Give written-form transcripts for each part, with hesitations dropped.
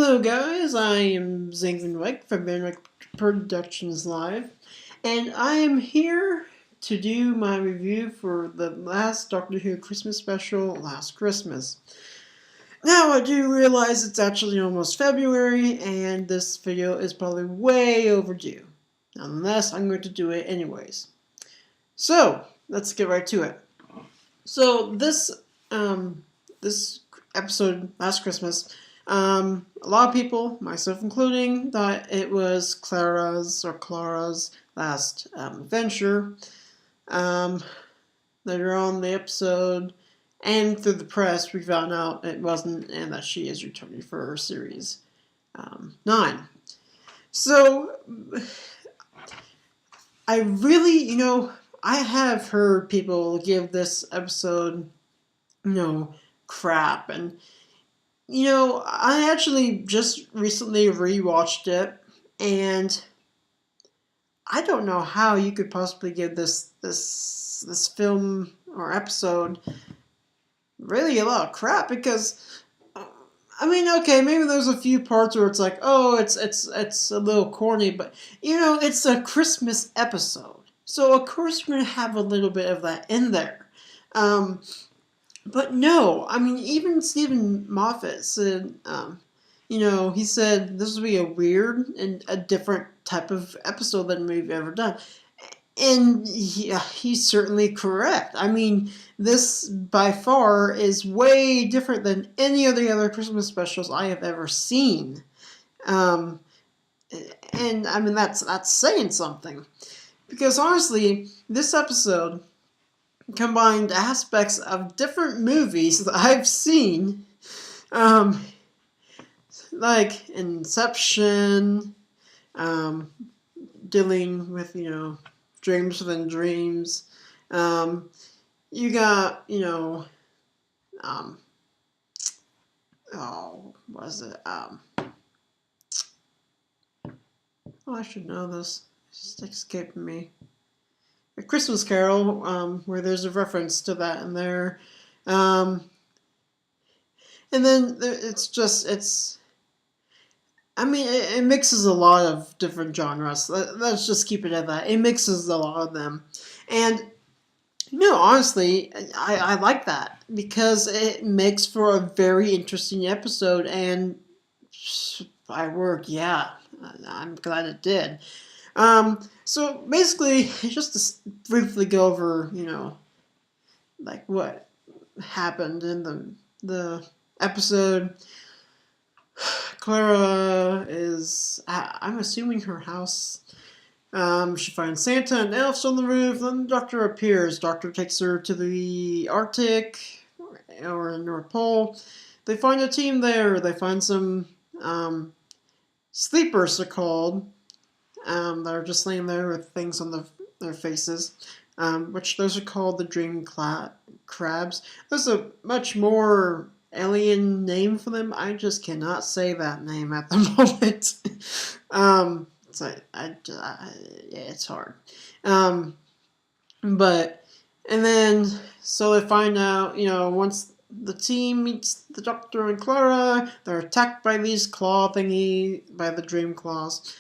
Hello guys, I am Zane Van Wyk from Van Wyk Productions Live, and I am here to do my review for the last Doctor Who Christmas special, Last Christmas. Now I do realize it's actually almost February, and this video is probably way overdue. Nonetheless, I'm going to do it anyways. So, let's get right to it. So, this episode, Last Christmas, a lot of people, myself including, thought it was Clara's last adventure. Later on the episode, and through the press, we found out it wasn't, and that she is returning for her series 9. So, I really, I have heard people give this episode, crap, and I actually just recently rewatched it, and I don't know how you could possibly give this film or episode really a lot of crap, because okay, maybe there's a few parts where it's like, oh, it's a little corny, but it's a Christmas episode, so of course we're gonna have a little bit of that in there. But no, even Stephen Moffat said, he said this would be a weird and a different type of episode than we've ever done. And he's certainly correct. This by far is way different than any of the other Christmas specials I have ever seen. And that's saying something. Because honestly, this episode combined aspects of different movies that I've seen, like Inception, dealing with, dreams within dreams. You got, what is it? I should know this. It's just escaping me. A Christmas Carol, where there's a reference to that in there. And then it mixes a lot of different genres. Let's just keep it at that. It mixes a lot of them. And, honestly, I like that, because it makes for a very interesting episode, and by word, yeah, I'm glad it did. So basically, just to briefly go over, like what happened in the episode. Clara is, I'm assuming, her house. She finds Santa and elves on the roof. Then the Doctor appears. Doctor takes her to the Arctic or North Pole. They find a team there. They find some sleepers, they're called. They're just laying there with things on their faces, which those are called the dream crabs. There's a much more alien name for them. I just cannot say that name at the moment. It's hard. So they find out, once the team meets the Doctor and Clara, they're attacked by these by the dream claws.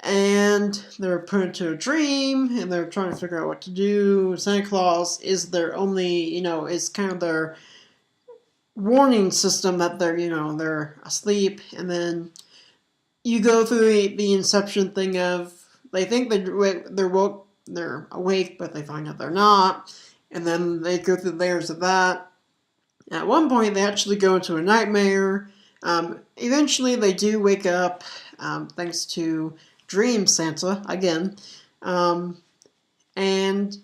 And they're put into a dream, and they're trying to figure out what to do. Santa Claus is their only, is kind of their warning system that they're asleep. And then you go through the Inception thing of, they think they're awake, but they find out they're not. And then they go through layers of that. At one point, they actually go into a nightmare. Eventually, they do wake up, thanks to Dream Santa again. And in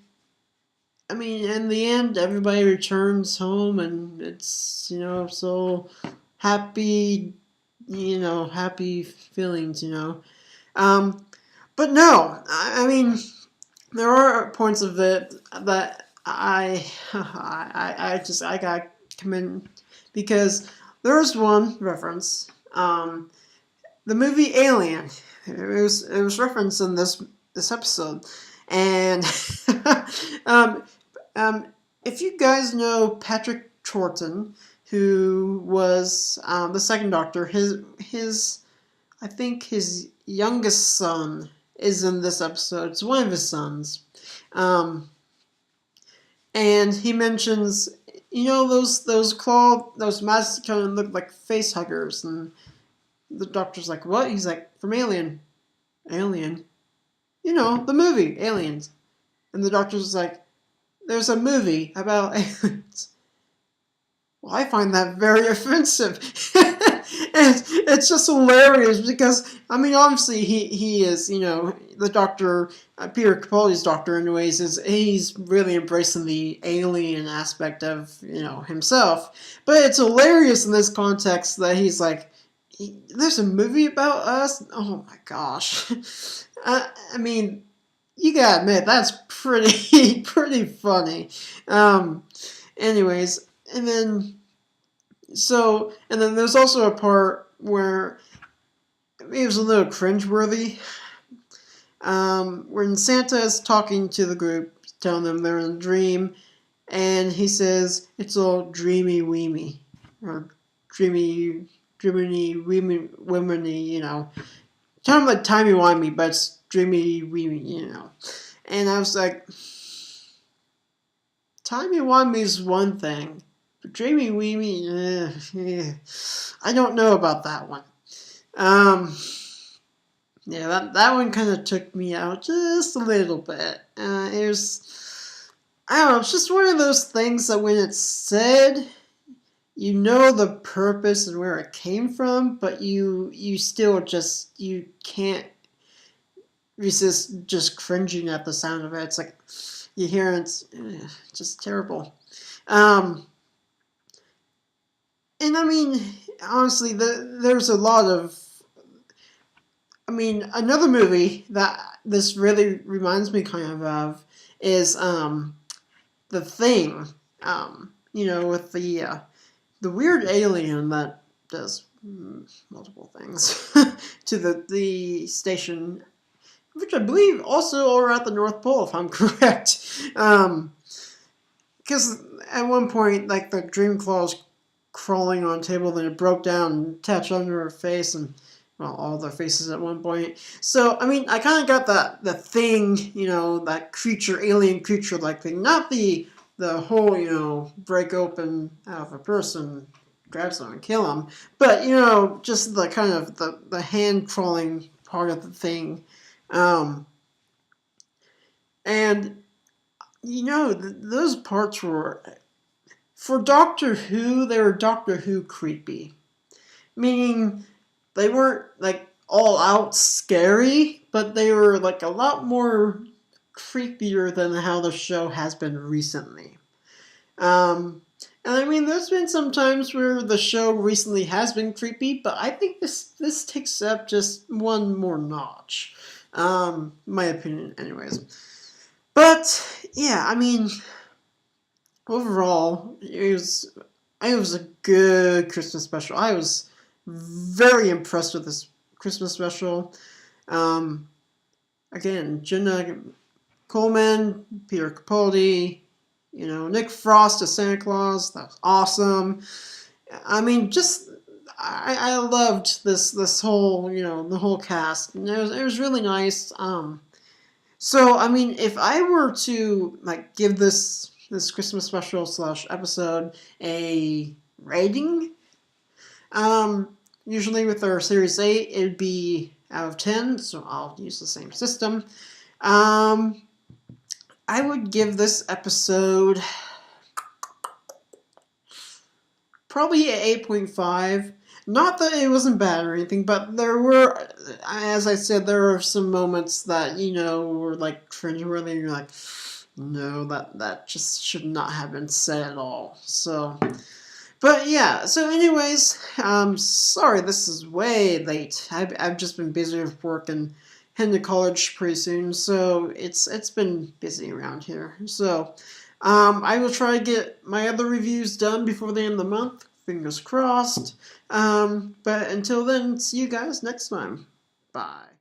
the end, everybody returns home, and it's, so happy, happy feelings, But no, there are points of it that I got commend, because there's one reference, the movie Alien. It was referenced in this episode, and if you guys know Patrick Troughton, who was the second Doctor. I think his youngest son is in this episode. It's one of his sons. And he mentions, those masks kind of look like face huggers, and the Doctor's like, what? He's like, from Alien. Alien? The movie, Aliens. And the Doctor's like, there's a movie about aliens. Well, I find that very offensive. It's just hilarious because, obviously he is, the Doctor, Peter Capaldi's Doctor anyways, he's really embracing the alien aspect of, himself. But it's hilarious in this context that he's like, there's a movie about us? Oh my gosh. You gotta admit, that's pretty funny. Anyways, and then there's also a part where it was a little cringeworthy. When Santa is talking to the group, telling them they're in a dream, and he says, it's all dreamy weemy, or dreamy weemy, kind of like timey-wimey, but it's dreamy weemy, And I was like, timey-wimey is one thing, but dreamy weemy, I don't know about that one. Yeah, that one kind of took me out just a little bit. It was, I don't know, it's just one of those things that when it's said, you know the purpose and where it came from, but you still just, you can't resist just cringing at the sound of it. It's like, you hear it, it's just terrible. And honestly, there's a lot of, another movie that this really reminds me kind of is The Thing. With the weird alien that does multiple things to the station, which I believe also are at the North Pole, if I'm correct. Because at one point, like, the Dreamclaw was crawling on a table, then it broke down and attached under her face, and all their faces at one point. So, I kind of got the thing, that creature, alien creature-like thing. Not the whole, break open out of a person, grab someone, and kill them. But, just the kind of the hand-crawling part of the thing. And, those parts were, for Doctor Who, they were Doctor Who creepy. Meaning, they weren't, like, all out scary, but they were, like, a lot more creepier than how the show has been recently. And there's been some times where the show recently has been creepy, but I think this takes up just one more notch. My opinion, anyways. But, yeah, overall, it was a good Christmas special. I was very impressed with this Christmas special. Again, Jenna Coleman, Peter Capaldi, Nick Frost as Santa Claus. That was awesome. I loved this whole, the whole cast. And it was really nice. So, if I were to, like, give this Christmas special / episode a rating, usually with our Series 8, it'd be out of 10, so I'll use the same system. I would give this episode probably an 8.5. Not that it wasn't bad or anything, but there were, as I said, there were some moments that, were like cringeworthy, and you're like, no, that just should not have been said at all. So, but yeah, so anyways, sorry this is way late. I've just been busy with work and heading to college pretty soon, so it's been busy around here. So, I will try to get my other reviews done before the end of the month. Fingers crossed. But until then, see you guys next time. Bye.